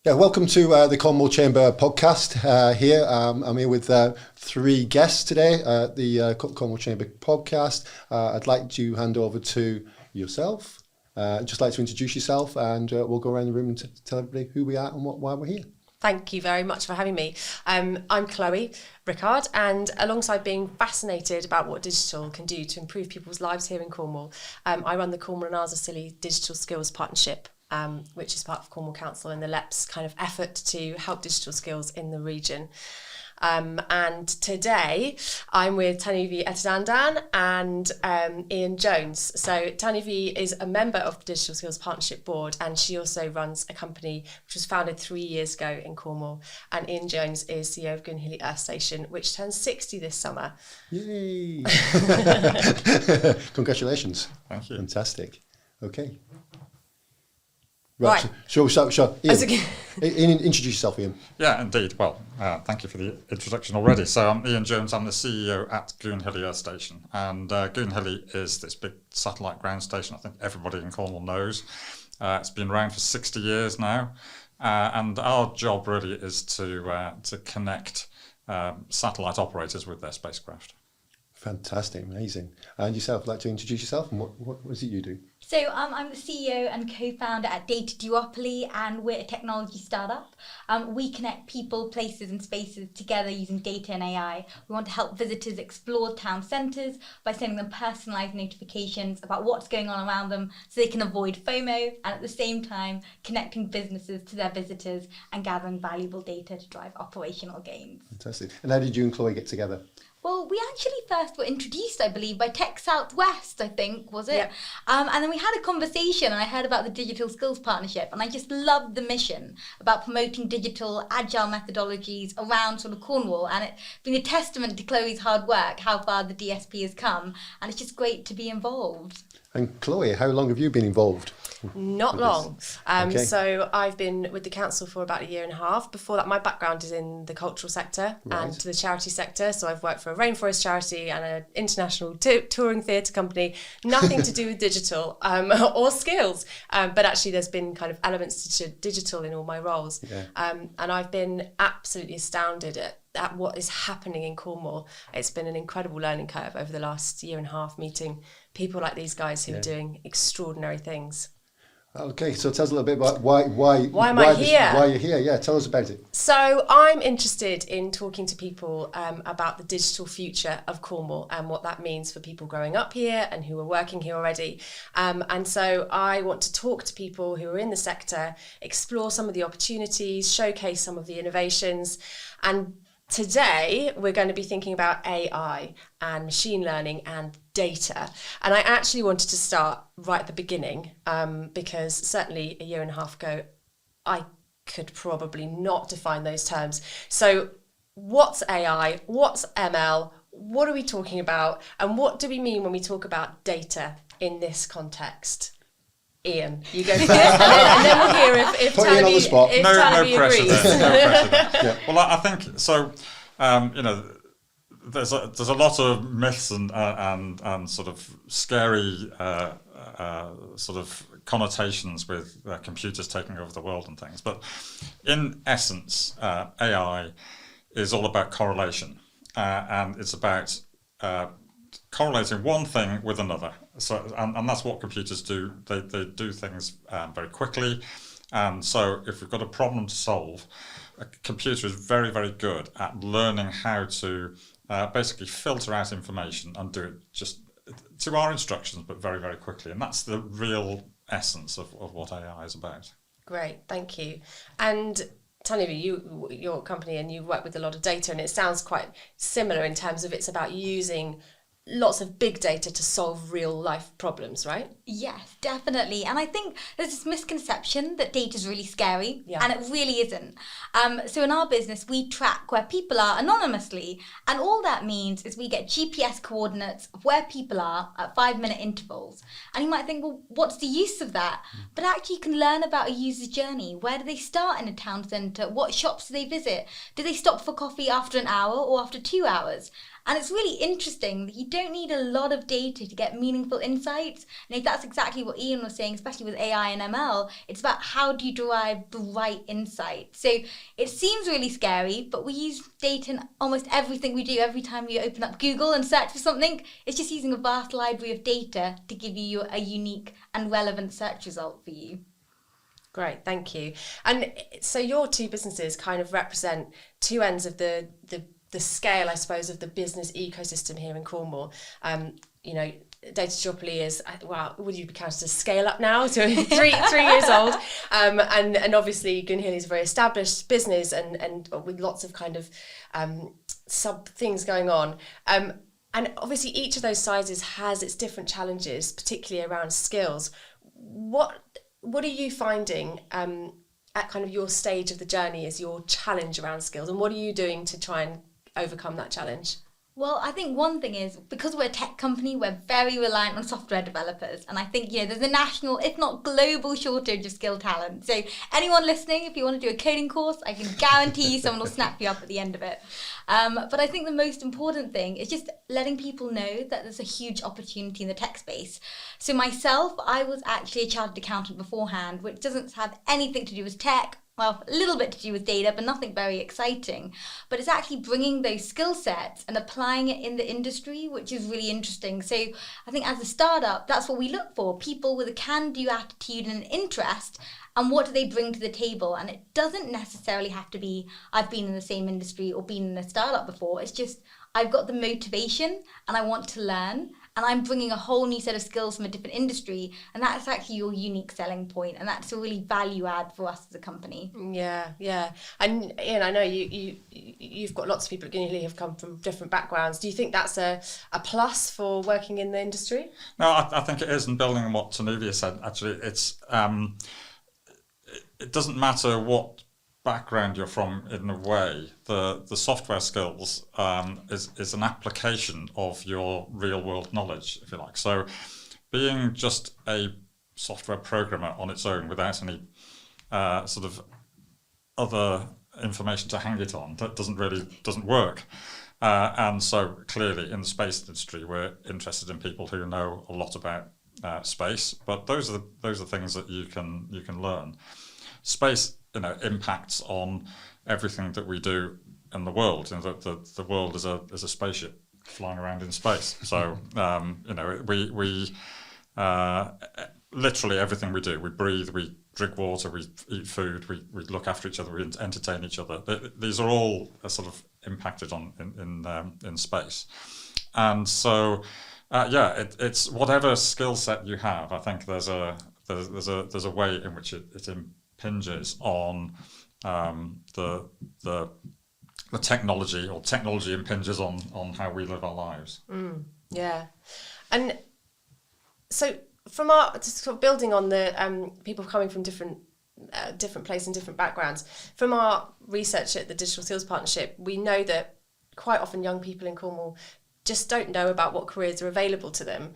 Yeah, welcome to the Cornwall Chamber podcast here. I'm here with three guests today at the Cornwall Chamber podcast. I'd like to hand over to yourself. Just like to introduce yourself, and we'll go around the room and tell everybody who we are and why we're here. Thank you very much for having me. I'm Chloe Rickard, and alongside being fascinated about what digital can do to improve people's lives here in Cornwall, I run the Cornwall and Ardsey Digital Skills Partnership, which is part of Cornwall Council and the LEP's kind of effort to help digital skills in the region. And today I'm with Tanuvi Etadandan and Ian Jones. So Tanuvi is a member of the Digital Skills Partnership Board, and she also runs a company which was founded 3 years ago in Cornwall. And Ian Jones is CEO of Goonhilly Earth Station, which turns 60 this summer. Yay! Congratulations. Thank you. Fantastic. Okay. Right. Sure. Ian, introduce yourself, Ian. Yeah, indeed. Well, thank you for the introduction already. So I'm Ian Jones. I'm the CEO at Goonhilly Earth Station. And Goonhilly is this big satellite ground station I think everybody in Cornwall knows. It's been around for 60 years now. And our job really is to connect satellite operators with their spacecraft. Fantastic. Amazing. And yourself, like to introduce yourself and what is it you do? So I'm the CEO and co-founder at Data Duopoly, and we're a technology startup. We connect people, places and spaces together using data and AI. We want to help visitors explore town centres by sending them personalised notifications about what's going on around them so they can avoid FOMO, and at the same time connecting businesses to their visitors and gathering valuable data to drive operational gains. Fantastic. And how did you and Chloe get together? Well, we actually first were introduced, I believe, by Tech Southwest, I think, was it? Yeah. And then we had a conversation and I heard about the Digital Skills Partnership, and I just loved the mission about promoting digital, agile methodologies around sort of Cornwall, and it's been a testament to Chloe's hard work, how far the DSP has come, and it's just great to be involved. And Chloe, how long have you been involved? Not long. Okay. So I've been with the council for about 1.5 years. Before that, my background is in the cultural sector and to the charity sector. So I've worked for a rainforest charity and an international touring theatre company. Nothing to do with digital or skills. But actually there's been kind of elements to digital in all my roles. Yeah. And I've been absolutely astounded at what is happening in Cornwall. It's been an incredible learning curve over the last 1.5 years, meeting people like these guys who are doing extraordinary things. Okay, so tell us a little bit about why am I here? Why you're here? Yeah, tell us about it. So I'm interested in talking to people about the digital future of Cornwall and what that means for people growing up here and who are working here already. And so I want to talk to people who are in the sector, explore some of the opportunities, showcase some of the innovations. And today we're going to be thinking about AI and machine learning and data. And I actually wanted to start right at the beginning because certainly 1.5 years ago, I could probably not define those terms. So what's AI? What's ML? What are we talking about? And what do we mean when we talk about data in this context? Ian, you go first, and then we'll hear if Tanuvi agrees. No pressure there. Well, I think so. There's a lot of myths and sort of scary sort of connotations with computers taking over the world and things. But in essence, AI is all about correlation, and it's about correlating one thing with another. So, and that's what computers do. They do things very quickly. And so if we've got a problem to solve, a computer is very, very good at learning how to basically filter out information and do it just to our instructions, but very, very quickly. And that's the real essence of what AI is about. Great, thank you. And Tanuvi, your company, and you work with a lot of data, and it sounds quite similar in terms of it's about using lots of big data to solve real life problems, right? Yes, definitely. And I think there's this misconception that data is really scary, and it really isn't. So in our business, we track where people are anonymously, and all that means is we get GPS coordinates of where people are at 5-minute intervals. And you might think, well, what's the use of that? But actually you can learn about a user's journey. Where do they start in a town centre? What shops do they visit? Do they stop for coffee after an hour or after 2 hours? And it's really interesting that you don't need a lot of data to get meaningful insights. And if that's exactly what Ian was saying, especially with AI and ML, it's about how do you derive the right insight. So it seems really scary, but we use data in almost everything we do. Every time you open up Google and search for something, it's just using a vast library of data to give you a unique and relevant search result for you. Great, thank you. And so your two businesses kind of represent two ends of the scale, I suppose, of the business ecosystem here in Cornwall. You know, Data Duopoly is, well, would you be counted as scale up now? So three years old. And obviously Gunhilly is a very established business and with lots of kind of sub things going on. And obviously each of those sizes has its different challenges, particularly around skills. What are you finding at kind of your stage of the journey as your challenge around skills, and what are you doing to try and overcome that challenge? Well, I think one thing is, because we're a tech company, we're very reliant on software developers. And I think, there's a national, if not global, shortage of skilled talent. So anyone listening, if you want to do a coding course, I can guarantee someone will snap you up at the end of it. But I think the most important thing is just letting people know that there's a huge opportunity in the tech space. So myself, I was actually a chartered accountant beforehand, which doesn't have anything to do with tech. Well, a little bit to do with data, but nothing very exciting. But it's actually bringing those skill sets and applying it in the industry, which is really interesting. So I think as a startup, that's what we look for. People with a can-do attitude and an interest, and what do they bring to the table? And it doesn't necessarily have to be, I've been in the same industry or been in a startup before. It's just, I've got the motivation and I want to learn. And I'm bringing a whole new set of skills from a different industry. And that's actually your unique selling point. And that's a really value add for us as a company. Yeah. And Ian, I know you've got lots of people at Gunhilly who have come from different backgrounds. Do you think that's a plus for working in the industry? No, I think it is. And building on what Tanuvia said, actually, it's it doesn't matter what background you're from. In a way, the software skills is an application of your real world knowledge, if you like. So being just a software programmer on its own without any sort of other information to hang it on, that doesn't work. And so clearly in the space industry, we're interested in people who know a lot about space, but those are things that you can learn. Space, impacts on everything that we do in the world. The world is a spaceship flying around in space. So we literally everything we do. We breathe, we drink water, we eat food, we look after each other, we entertain each other. These are all sort of impacted on in space. And so it's whatever skill set you have. I think there's a way in which it impinges on the technology, or technology impinges on how we live our lives. Yeah, and so from our sort of building on the people coming from different places and different backgrounds, from our research at the Digital Skills Partnership, we know that quite often young people in Cornwall just don't know about what careers are available to them.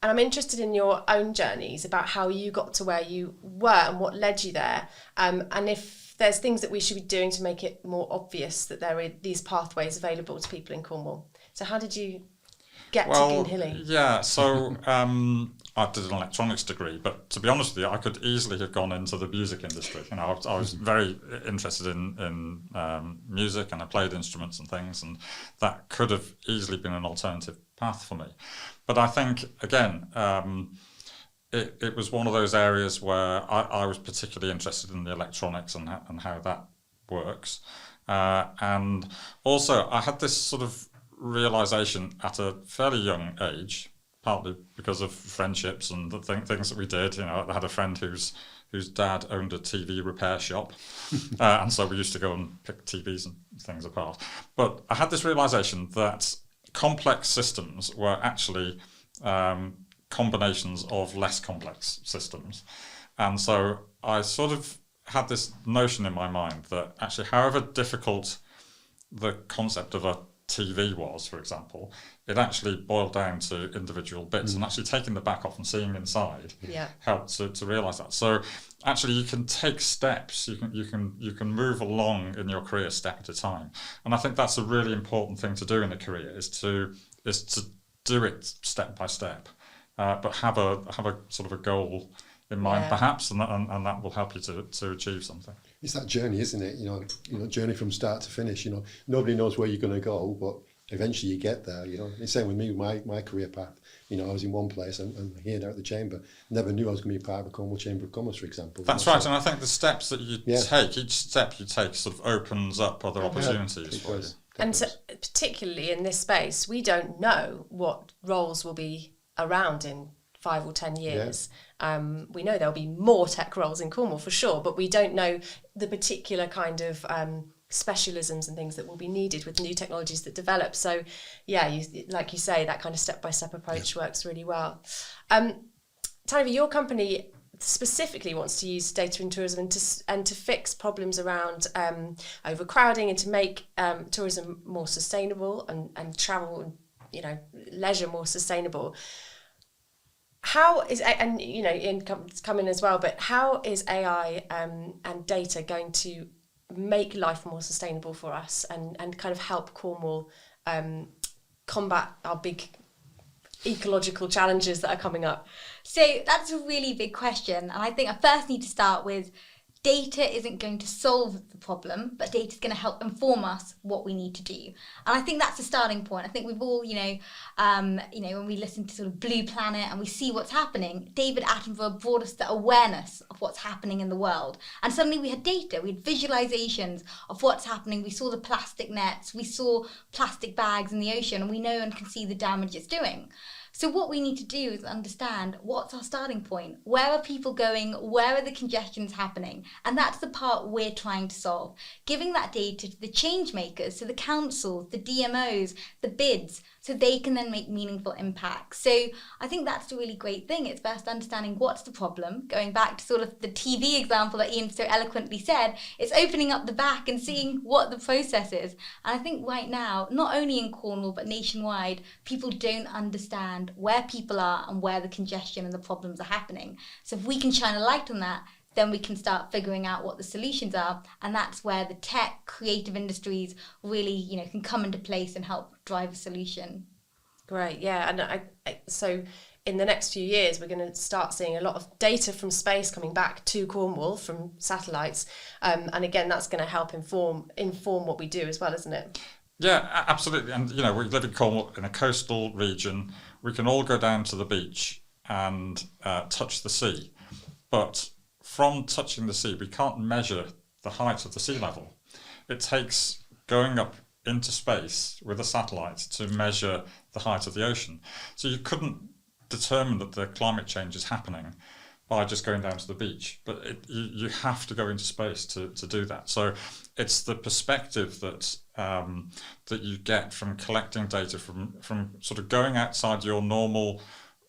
And I'm interested in your own journeys about how you got to where you were and what led you there, and if there's things that we should be doing to make it more obvious that there are these pathways available to people in Cornwall. So how did you get to Gunhilly? Yeah, so I did an electronics degree, but to be honest with you, I could easily have gone into the music industry. I was very interested in music, and I played instruments and things, and that could have easily been an alternative path for me. But I think, again, it was one of those areas where I was particularly interested in the electronics and how that works. And also, I had this sort of realization at a fairly young age, partly because of friendships and the things that we did. I had a friend whose dad owned a TV repair shop, and so we used to go and pick TVs and things apart. But I had this realization that complex systems were actually combinations of less complex systems. And so I sort of had this notion in my mind that actually, however difficult the concept of a TV was, for example, it actually boiled down to individual bits, and actually taking the back off and seeing inside helped to realise that. So actually, you can take steps. You can move along in your career step at a time, and I think that's a really important thing to do in a career is to do it step by step, but have a sort of a goal in mind, perhaps, and that will help you to achieve something. It's that journey, isn't it? You know, journey from start to finish. You know, nobody knows where you're going to go, but eventually you get there. You know, it's the same with me, my career path. You know, I was in one place and here now at the Chamber. Never knew I was going to be part of a Cornwall Chamber of Commerce, for example. That's right, and I think the steps that you take, each step you take, sort of opens up other opportunities for you. And so, particularly in this space, we don't know what roles will be around in 5 or 10 years. We know there'll be more tech roles in Cornwall for sure, but we don't know the particular kind of specialisms and things that will be needed with new technologies that develop. So, like you say, that kind of step-by-step approach works really well. Tanvi, your company specifically wants to use data in tourism and to fix problems around overcrowding and to make tourism more sustainable and travel, leisure more sustainable. How is, and income's coming as well, but how is AI and data going to make life more sustainable for us and kind of help Cornwall combat our big ecological challenges that are coming up? So that's a really big question. And I think I first need to start with data isn't going to solve the problem, but data is going to help inform us what we need to do. And I think that's the starting point. I think we've all, when we listen to sort of Blue Planet and we see what's happening, David Attenborough brought us the awareness of what's happening in the world. And suddenly we had data, we had visualizations of what's happening. We saw the plastic nets, we saw plastic bags in the ocean, and we know and can see the damage it's doing. So what we need to do is understand what's our starting point. Where are people going? Where are the congestions happening? And that's the part we're trying to solve. Giving that data to the change makers, to the councils, the DMOs, the bids, so they can then make meaningful impacts. So I think that's the really great thing. It's first understanding what's the problem. Going back to sort of the TV example that Ian so eloquently said, it's opening up the back and seeing what the process is. And I think right now, not only in Cornwall, but nationwide, people don't understand where people are and where the congestion and the problems are happening. So if we can shine a light on that, then we can start figuring out what the solutions are. And that's where the tech, creative industries really, can come into place and help drive a solution. Great, yeah. And so in the next few years, we're going to start seeing a lot of data from space coming back to Cornwall from satellites. And again, that's going to help inform what we do as well, isn't it? Yeah, absolutely. And, we live in Cornwall in a coastal region. We can all go down to the beach and touch the sea. But from touching the sea, we can't measure the height of the sea level. It takes going up into space with a satellite to measure the height of the ocean. So you couldn't determine that the climate change is happening by just going down to the beach. But you have to go into space to do that. So it's the perspective that you get from collecting data, from sort of going outside your normal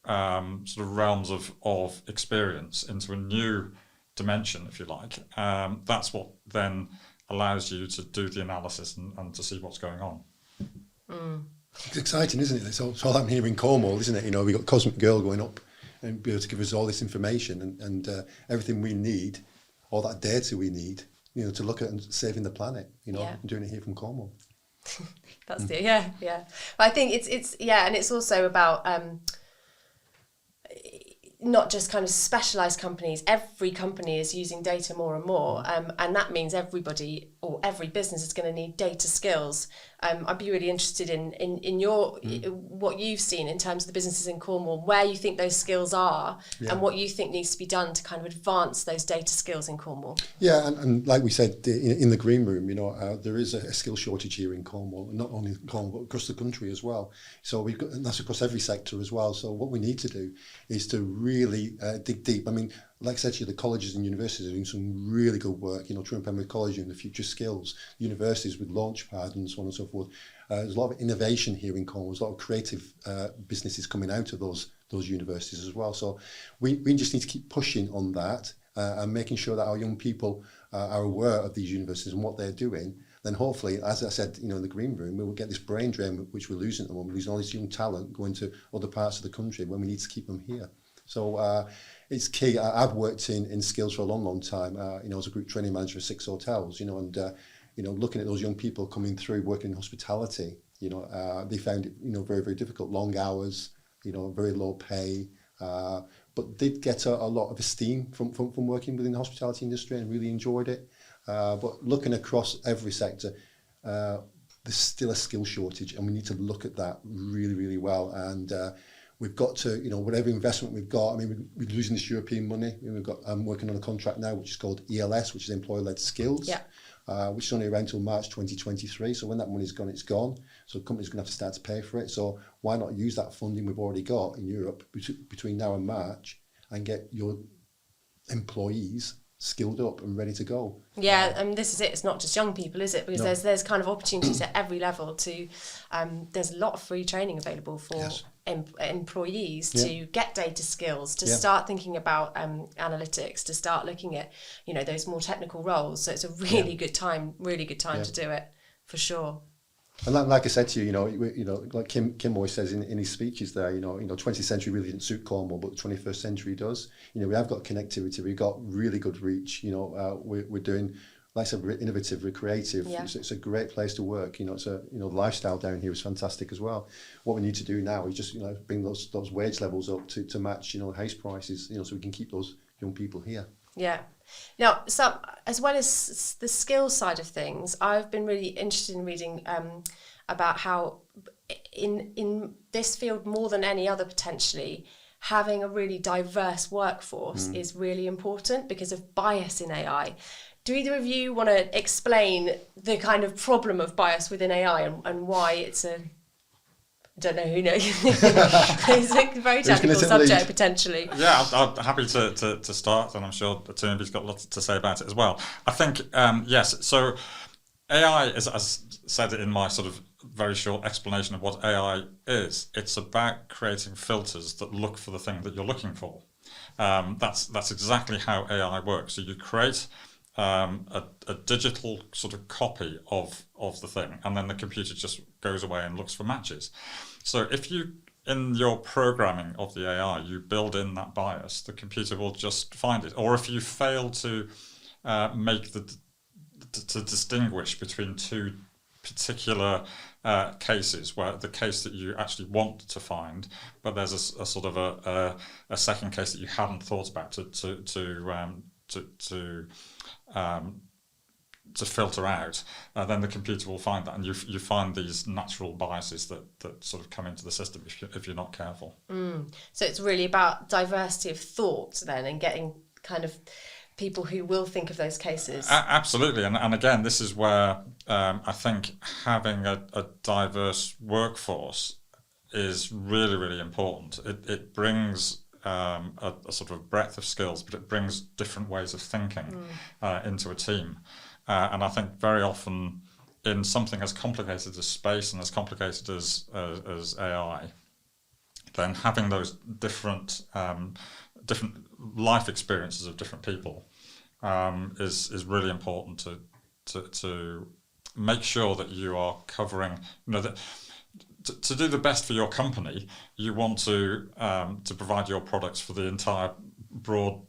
sort of realms of experience into a new dimension, if you like. That's what then allows you to do the analysis and to see what's going on. It's exciting, isn't it? It's all I'm hearing in Cornwall, isn't it? We've got Cosmic Girl going up and be able to give us all this information and everything we need, all that data we need, to look at and saving the planet, and doing it here from Cornwall. That's it, yeah. But I think it's and it's also about not just kind of specialised companies. Every company is using data more and more, and that means everybody or every business is going to need data skills. I'd be really interested in your what you've seen in terms of the businesses in Cornwall, where you think those skills are, and what you think needs to be done to kind of advance those data skills in Cornwall. Yeah, and like we said in the green room, there is a skill shortage here in Cornwall, not only in Cornwall but across the country as well. So and that's across every sector as well. So what we need to do is to really dig deep. I mean, like I said to you, the colleges and universities are doing some really good work. Truro and Pembroke College doing the future skills, universities with Launchpad and so on and so forth. There's a lot of innovation here in Cornwall. There's a lot of creative businesses coming out of those universities as well. So we just need to keep pushing on that and making sure that our young people are aware of these universities and what they're doing, then hopefully, as I said, in the green room, we will get this brain drain, which we're losing at the moment. We're losing all this young talent going to other parts of the country when we need to keep them here. So it's key. I've worked in skills for a long, long time. As a group training manager for 6 hotels, and looking at those young people coming through working in hospitality, they found it, very, very difficult, long hours, very low pay, but did get a lot of esteem from working within the hospitality industry and really enjoyed it. But looking across every sector, there's still a skill shortage, and we need to look at that really, really well. And we've got to, whatever investment we've got, we're losing this European money. I'm working on a contract now, which is called ELS, which is Employer-Led Skills, which is only around until March 2023. So when that money's gone, it's gone. So companies are going to have to start to pay for it. So why not use that funding we've already got in Europe between now and March and get your employees skilled up and ready to go. Yeah, this is it. It's not just young people, is it? Because there's kind of opportunities at every level to. There's a lot of free training available for employees to get data skills, to start thinking about analytics, to start looking at those more technical roles. So it's a really good time to do it, for sure. And like I said to you, like Kim always says in his speeches there, 20th century really didn't suit Cornwall, but the 21st century does. We have got connectivity, we've got really good reach. We're doing, like I said, we're innovative, we're creative. Yeah. It's a great place to work. It's the lifestyle down here is fantastic as well. What we need to do now is just bring those wage levels up to match house prices. So we can keep those young people here. Yeah. Now, so as well as the skills side of things, I've been really interested in reading about how in this field, more than any other potentially, having a really diverse workforce is really important because of bias in AI. Do either of you want to explain the kind of problem of bias within AI and why it's a... I don't know who knows. It's a very technical subject, potentially. Yeah, I'm happy to start, and I'm sure Tony's got lots to say about it as well. I think, yes, so AI, as said in my sort of very short explanation of what AI is, it's about creating filters that look for the thing that you're looking for. That's exactly how AI works. So you create a digital sort of copy of the thing, and then the computer just goes away and looks for matches. So if you, in your programming of the AI, you build in that bias, the computer will just find it. Or if you fail to to distinguish between two particular cases, where the case that you actually want to find, but there's a sort of a second case that you hadn't thought about to filter out, then the computer will find that, and you find these natural biases that sort of come into the system if you're not careful. So it's really about diversity of thought then, and getting kind of people who will think of those cases. Absolutely, and again, this is where I think having a diverse workforce is really, really important. It brings a sort of breadth of skills, but it brings different ways of thinking into a team. And I think very often in something as complicated as space and as complicated as AI, then having those different life experiences of different people is really important to make sure that you are covering, that to do the best for your company, you want to provide your products for the entire broad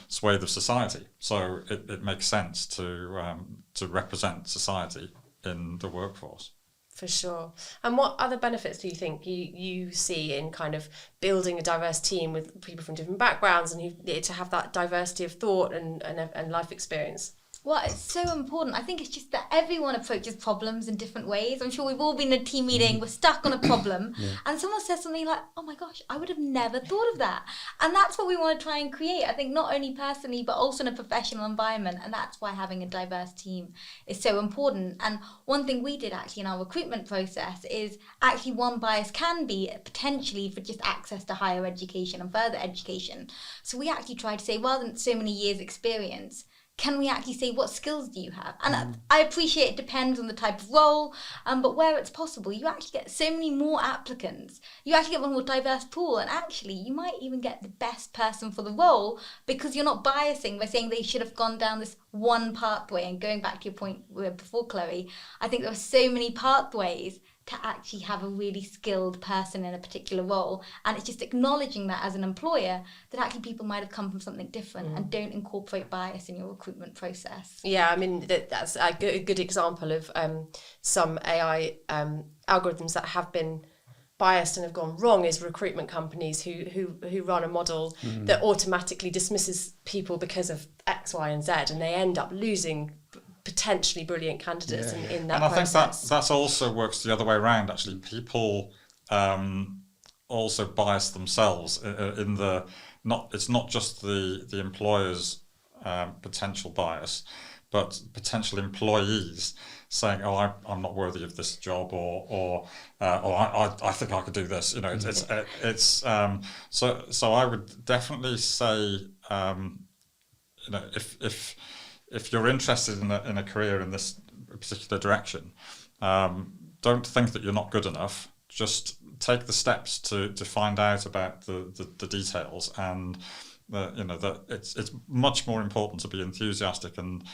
swathe of society. So it makes sense to represent society in the workforce. For sure. And what other benefits do you think you see in kind of building a diverse team with people from different backgrounds and to have that diversity of thought and life experience? Well, it's so important. I think it's just that everyone approaches problems in different ways. I'm sure we've all been in a team meeting, we're stuck on a problem, and someone says something like, oh my gosh, I would have never thought of that. And that's what we want to try and create, I think, not only personally, but also in a professional environment. And that's why having a diverse team is so important. And one thing we did actually in our recruitment process is actually one bias can be potentially for just access to higher education and further education. So we actually tried to say, rather than so many years experience, can we actually say, what skills do you have? And I appreciate it depends on the type of role, but where it's possible, you actually get so many more applicants. You actually get a more diverse pool, and actually you might even get the best person for the role because you're not biasing by saying they should have gone down this one pathway. And going back to your point before, Chloe, I think there are so many pathways to actually have a really skilled person in a particular role, and it's just acknowledging that as an employer that actually people might have come from something different and don't incorporate bias in your recruitment process. Yeah, I mean that's a good example of some AI algorithms that have been biased and have gone wrong is recruitment companies who run a model that automatically dismisses people because of X, Y, and Z, and they end up losing potentially brilliant candidates in that and I process. think that also works the other way around. Actually, people also bias themselves in the it's not just the employer's potential bias, but potential employees saying, "Oh, I'm not worthy of this job," or I think I could do this. You know, it's so I would definitely say, you know, if you're interested in a career in this particular direction, don't think that you're not good enough. Just take the steps to find out about the details, and you know that it's much more important to be enthusiastic and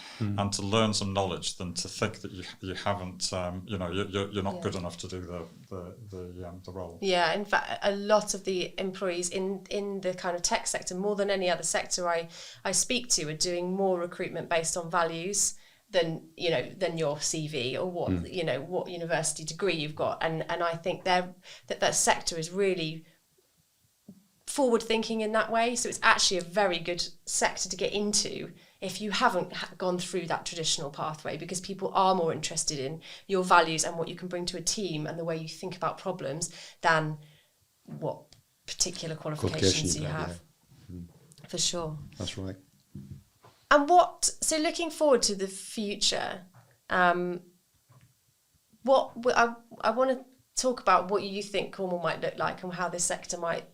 to learn some knowledge than to think that you haven't you know you're not good enough to do the role. Yeah, in fact, a lot of the employees in the kind of tech sector, more than any other sector I speak to, are doing more recruitment based on values than your CV or what university degree you've got, and I think that sector is really forward thinking in that way. So it's actually a very good sector to get into if you haven't gone through that traditional pathway, because people are more interested in your values and what you can bring to a team and the way you think about problems than what particular qualifications you have. For sure. That's right. And so looking forward to the future, I want to talk about what you think Cornwall might look like and how this sector might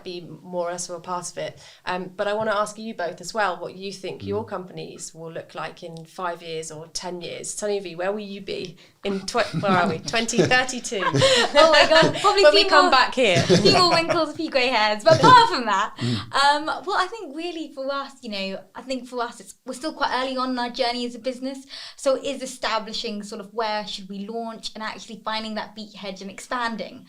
be more or less of a part of it. But I want to ask you both as well what you think your companies will look like in 5 years or 10 years. Tony, where will you be in 2032? Oh my God, probably when we come back here. A few more wrinkles, a few grey hairs. But apart from that, well, I think really for us, we're still quite early on in our journey as a business. So it is establishing sort of where should we launch and actually finding that beachhead and expanding.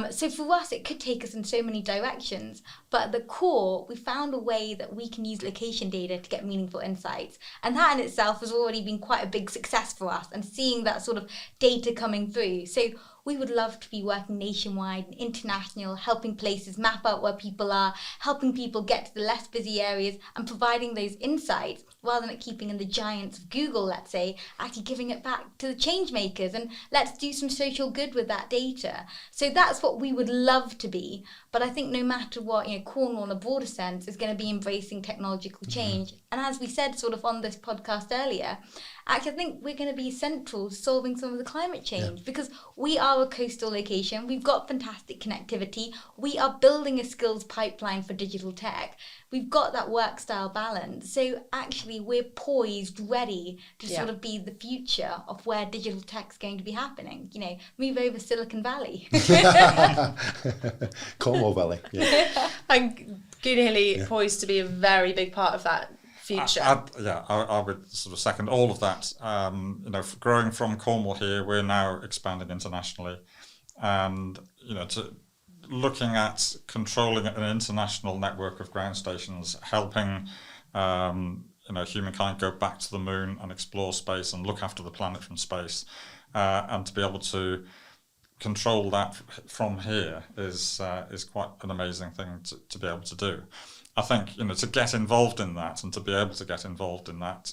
So for us, it could take us in so many directions, but at the core, we found a way that we can use location data to get meaningful insights. And that in itself has already been quite a big success for us, and seeing that sort of data coming through. So we would love to be working nationwide and international, helping places map out where people are, helping people get to the less busy areas and providing those insights rather than keeping in the giants of Google, let's say, actually giving it back to the change makers, and let's do some social good with that data. So that's what we would love to be. But I think no matter what, Cornwall in a broader sense is going to be embracing technological change. And as we said sort of on this podcast earlier, actually I think we're going to be central to solving some of the climate change because we are a coastal location. We've got fantastic connectivity. We are building a skills pipeline for digital tech. We've got that work style balance. So actually we're poised, ready to sort of be the future of where digital tech's going to be happening. Move over Silicon Valley. Cornwall Valley. Yeah. And Goonhilly poised to be a very big part of that future. I would sort of second all of that. Growing from Cornwall here, we're now expanding internationally, and looking at controlling an international network of ground stations, helping humankind go back to the moon and explore space and look after the planet from space, and to be able to control that from here is quite an amazing thing to be able to do. I think to get involved in that and to be able to get involved in that,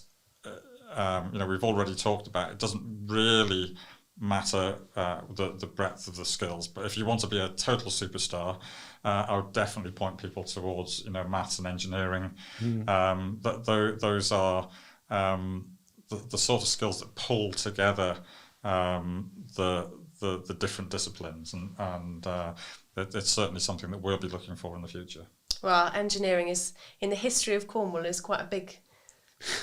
we've already talked about it doesn't really matter the breadth of the skills, but if you want to be a total superstar, I would definitely point people towards maths and engineering. Those are the sort of skills that pull together the different disciplines, and it's certainly something that we'll be looking for in the future. Well, engineering is, in the history of Cornwall, is quite a big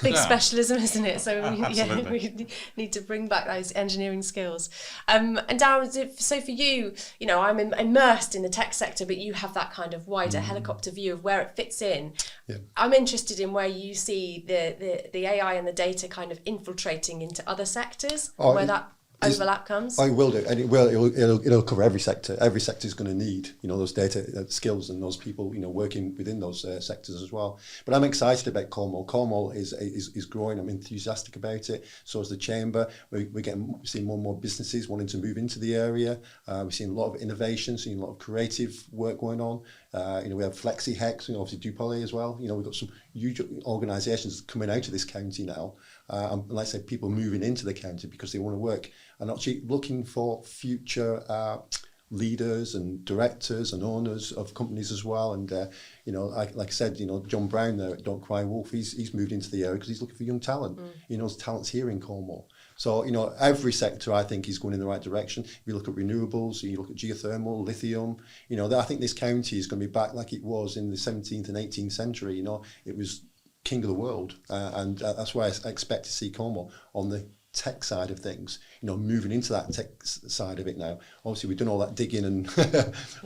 Yeah. specialism, isn't it? So we Absolutely. need to bring back those engineering skills. And Darren, so for you, I'm immersed in the tech sector, but you have that kind of wider helicopter view of where it fits in. Yeah. I'm interested in where you see the AI and the data kind of infiltrating into other sectors, where that overlap comes. I will do, and it'll cover every sector. Every sector is going to need those data skills and those people working within those sectors as well. But I'm excited about Cornwall. Cornwall is growing. I'm enthusiastic about it. So is the Chamber. We're seeing more and more businesses wanting to move into the area. We're seeing a lot of innovation, seeing a lot of creative work going on. We have Flexi Hex, obviously Dupoly as well. We've got some huge organisations coming out of this county now. And like I said, people moving into the county because they want to work and actually looking for future leaders and directors and owners of companies as well. And like I said, John Brown there at Don't Cry Wolf, he's moved into the area because he's looking for young talent. He knows talent's here in Cornwall. So every sector I think is going in the right direction. If you look at renewables, you look at geothermal, lithium. I think this county is going to be back like it was in the 17th and 18th century. It was king of the world, and that's why I expect to see Cornwall on the tech side of things, moving into that tech side of it now. Obviously, we've done all that digging and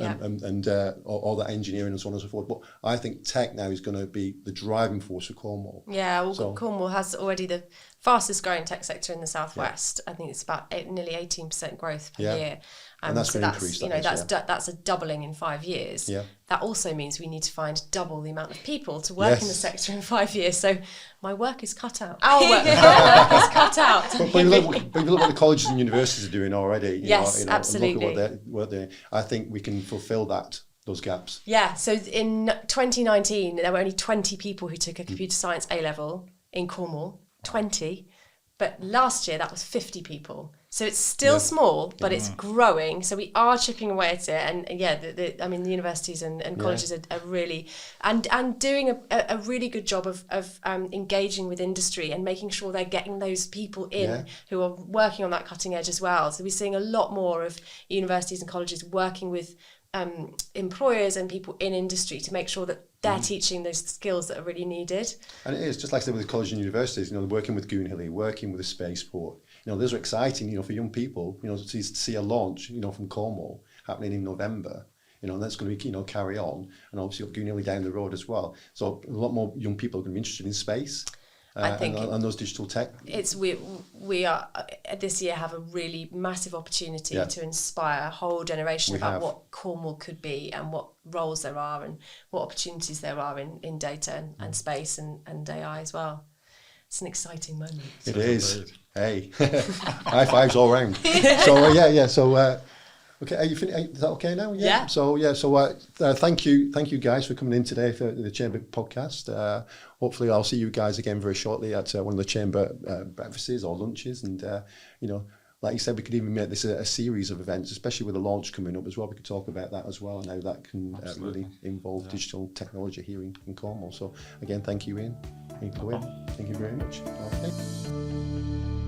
and all that engineering and so on and so forth. But I think tech now is going to be the driving force for Cornwall. Yeah, well, Cornwall has already the fastest growing tech sector in the southwest. I think it's about nearly 18% growth per year. And that's going to increase. That's a doubling in 5 years. Yeah. That also means we need to find double the amount of people to work in the sector in 5 years. So my work is cut out. Our work is cut out. But you look what the colleges and universities are doing already. Absolutely. And look at what they're. I think we can fulfil those gaps. Yeah. So in 2019, there were only 20 people who took a computer science A-level in Cornwall. 20. But last year that was 50 people. So it's still small, but it's growing. So we are chipping away at it. And the universities and colleges are really and doing a really good job of engaging with industry and making sure they're getting those people in who are working on that cutting edge as well. So we're seeing a lot more of universities and colleges working with employers and people in industry to make sure that they're teaching those skills that are really needed. And it is, just like I said with the colleges and universities, working with Goonhilly, working with the spaceport, those are exciting, for young people, to see a launch, from Cornwall happening in November, and that's going to be, carry on. And obviously got Goonhilly down the road as well. So a lot more young people are going to be interested in space. I think and those digital tech. We are this year have a really massive opportunity to inspire a whole generation about what Cornwall could be and what roles there are and what opportunities there are in data and space and AI as well. It's an exciting moment. It is. Indeed. Hey, high fives all round. So So. Okay, are you is that okay now? Yeah. So thank you guys for coming in today for the Chamber podcast. Hopefully, I'll see you guys again very shortly at one of the Chamber breakfasts or lunches, and like you said, we could even make this a series of events, especially with the launch coming up as well. We could talk about that as well and how that can really involve digital technology here in Cornwall. So again, thank you, Ian. Thank you very much. Okay.